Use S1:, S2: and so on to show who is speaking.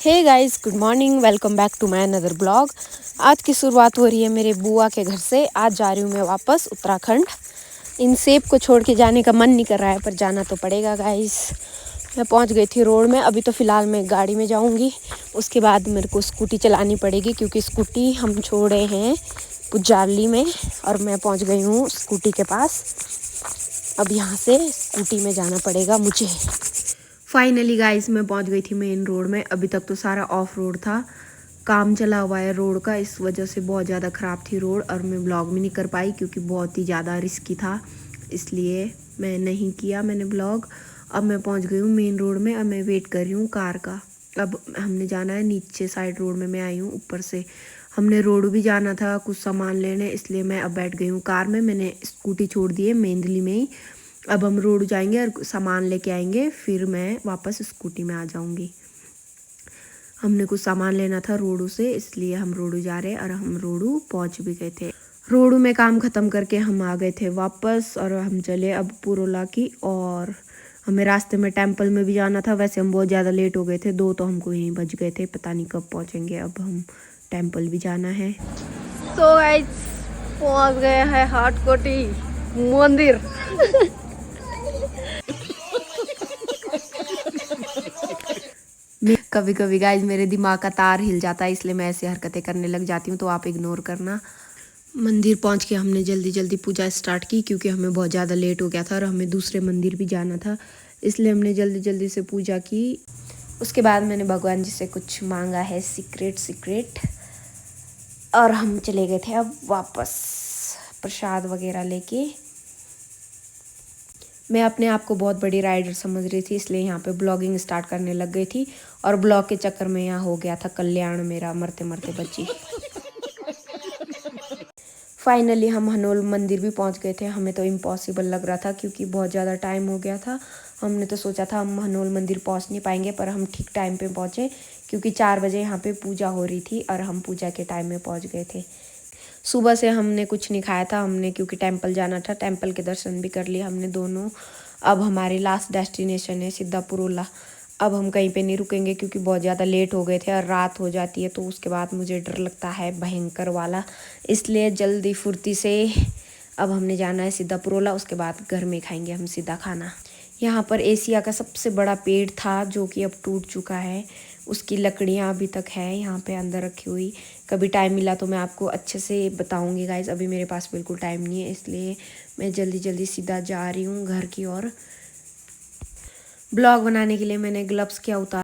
S1: Hey guys, good morning. Welcome back to my another blog. आज की शुरुआत हो रही है मेरे बुआ के घर से। आज जा रही हूँ मैं वापस उत्तराखंड। इन सेब को छोड़ के जाने का मन नहीं कर रहा है, पर जाना तो पड़ेगा गाइस। मैं पहुँच गई थी रोड में। अभी तो फ़िलहाल मैं गाड़ी में जाऊँगी, उसके बाद मेरे को स्कूटी चलानी पड़ेगी, क्योंकि स्कूटी हम छोड़े हैं पुजाली में और मैं पहुँच गई हूँ स्कूटी के पास। अब यहाँ से स्कूटी में जाना पड़ेगा मुझे। फाइनली गाइस, मैं पहुंच गई थी मेन रोड में। अभी तक तो सारा ऑफ रोड था, काम चला हुआ है रोड का, इस वजह से बहुत ज़्यादा ख़राब थी रोड और मैं ब्लॉग भी नहीं कर पाई, क्योंकि बहुत ही ज़्यादा रिस्की था, इसलिए मैं नहीं किया मैंने ब्लॉग। अब मैं पहुंच गई हूँ मेन रोड में। अब मैं वेट कर रही हूँ कार का। अब हमने जाना है नीचे साइड रोड में। मैं आई हूँ ऊपर से। हमने रोड भी जाना था कुछ सामान लेने, इसलिए मैं अब बैठ गई हूँ कार में। मैंने स्कूटी छोड़ दी है मेंदली में ही। अब हम रोड जाएंगे और सामान लेके आएंगे, फिर मैं वापस स्कूटी में आ जाऊंगी। हमने कुछ सामान लेना था रोडू से, इसलिए हम रोडू जा रहे हैं और हम रोडू पहुंच भी गए थे। रोडू में काम ख़त्म करके हम आ गए थे वापस और हम चले अब पुरोला की। और हमें रास्ते में टेंपल में भी जाना था। वैसे हम बहुत ज़्यादा लेट हो गए थे, 2 तो हमको यहीं बज गए थे, पता नहीं कब पहुँचेंगे। अब हम टेंपल भी जाना है।
S2: तो गाइस, पहुंच गए हैं हाटकोटी मंदिर।
S1: कभी कभी गाइज मेरे दिमाग का तार हिल जाता है, इसलिए मैं ऐसी हरकतें करने लग जाती हूँ, तो आप इग्नोर करना। मंदिर पहुँच के हमने जल्दी जल्दी पूजा स्टार्ट की, क्योंकि हमें बहुत ज़्यादा लेट हो गया था और हमें दूसरे मंदिर भी जाना था, इसलिए हमने जल्दी जल्दी से पूजा की। उसके बाद मैंने भगवान जी से कुछ मांगा है सीक्रेट, और हम चले गए थे अब वापस प्रसाद वगैरह लेके। मैं अपने आप को बहुत बड़ी राइडर समझ रही थी, इसलिए यहाँ पे ब्लॉगिंग स्टार्ट करने लग गई थी, और ब्लॉग के चक्कर में यहाँ हो गया था कल्याण मेरा मरते मरते बची। फाइनली हम हनोल मंदिर भी पहुँच गए थे। हमें तो इम्पॉसिबल लग रहा था, क्योंकि बहुत ज़्यादा टाइम हो गया था। हमने तो सोचा था हम हनोल मंदिर पहुँच नहीं पाएंगे, पर हम ठीक टाइम पे पहुँचे, क्योंकि 4 बजे यहाँ पे पूजा हो रही थी और हम पूजा के टाइम में पहुँच गए थे। सुबह से हमने कुछ नहीं खाया था हमने, क्योंकि टेंपल जाना था। टेंपल के दर्शन भी कर लिए हमने दोनों। अब हमारी लास्ट डेस्टिनेशन है सिद्धापुरोला। अब हम कहीं पे नहीं रुकेंगे, क्योंकि बहुत ज़्यादा लेट हो गए थे और रात हो जाती है, तो उसके बाद मुझे डर लगता है भयंकर वाला, इसलिए जल्दी फुर्ती से अब हमने जाना है सिद्धापुरोला। उसके बाद घर में खाएंगे हम सीधा खाना। यहाँ पर एशिया का सबसे बड़ा पेड़ था, जो कि अब टूट चुका है। उसकी लकड़ियाँ अभी तक है यहाँ पे अंदर रखी हुई। कभी टाइम मिला तो मैं आपको अच्छे से बताऊँगी गाइज। अभी मेरे पास बिल्कुल टाइम नहीं है, इसलिए मैं जल्दी जल्दी सीधा जा रही हूँ घर की ओर। ब्लॉग बनाने के लिए मैंने ग्लव्स क्या उतार